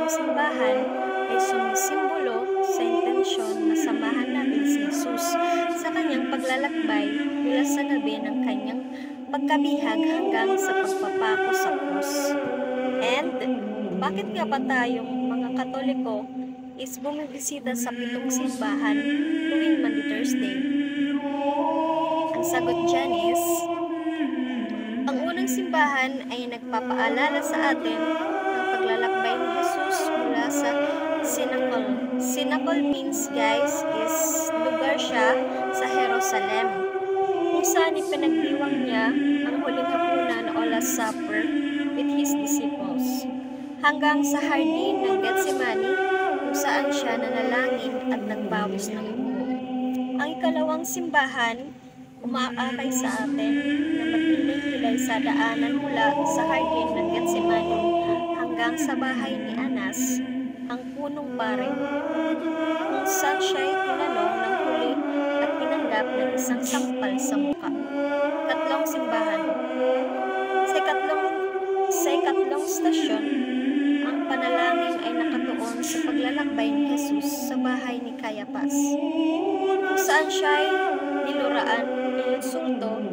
Simbahan ay sumisimbolo sa intensyon na samahan natin si Jesus sa kanyang paglalakbay mula sa gabi ng kanyang pagkabihag hanggang sa pagpapako sa krus. And bakit nga ba tayong mga Katoliko is bumibisita sa 7 simbahan tuwing Monday Thursday? Ang sagot dyan is, ang unang simbahan ay nagpapaalala sa atin ng paglalakbay ni Jesus mula sa Sinakol. Sinakol means, guys, is lugar siya sa Jerusalem, kung saan ipinagdiwang niya ang huling hapunan o Last Supper with his disciples, hanggang sa hardin ng Getsemani, kung saan siya nanalangin at nagbawis ng dugo. Ang ikalawang simbahan umaakay sa atin na maghilay-hilay sa daanan mula sa hardin ng Getsemani hanggang sa bahay ni Anas, ang punong pare, kung saan siya'y tinanong ng huli at tinanggap ng isang sampal sa muka. Katlong simbahan. Sa ikatlong stasyon, ang panalangin ay nakatuon sa paglalakbay ni Jesus sa bahay ni Cayapas, kung saan siya'y niluraan, ininsulto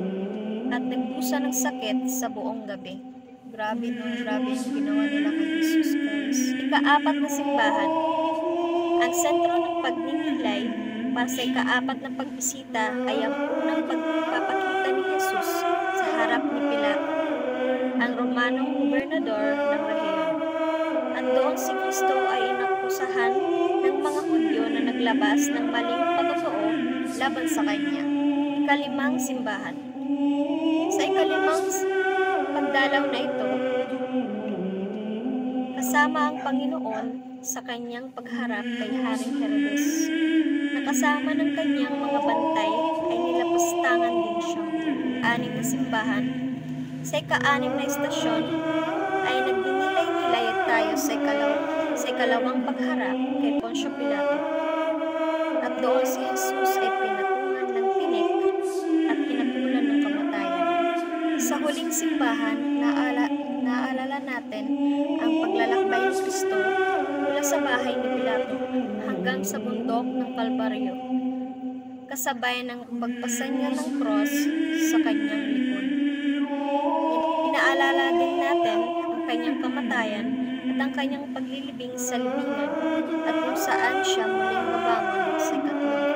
at nagbusa ng sakit sa buong gabi. Grabe no, grabe yung ginawa nila kay Jesus Christ. Ika-4 na simbahan. Ang sentro ng pagninilay para sa ika-4 na pagbisita ay ang unang pagpapakita ni Jesus sa harap ni Pilato, ang Romanong gobernador ng rehiyon. Andoon si Kristo ay inakusahan ng mga Hudyo na naglabas ng maling patotoo laban sa kanya. Ika-5 simbahan. Sa ika-5 pagdalaw na ito, kasama ang Panginoon sa kanyang pagharap kay Haring Herodes, nakasama ng kanyang mga bantay ay nilapastangan din siya. 6 na simbahan. Sa ika-6 na istasyon ay nagdinilay-nilay tayo sa ikalawang pagharap kay Poncio Pilato, at doon si Jesus ay pinatungan ng tinik at pinatulan ng kamatayan. Sa huling simbahan, naalala natin ang paglalakbay ni Kristo mula sa bahay ni Pilato hanggang sa bundok ng Kalbaryo, kasabay ng pagpasa niya ng cross sa kanyang likod. Inaalala din natin ang kanyang kamatayan at ang kanyang paglilibing sa libingan at kung saan siya muling babangon sa ikatlong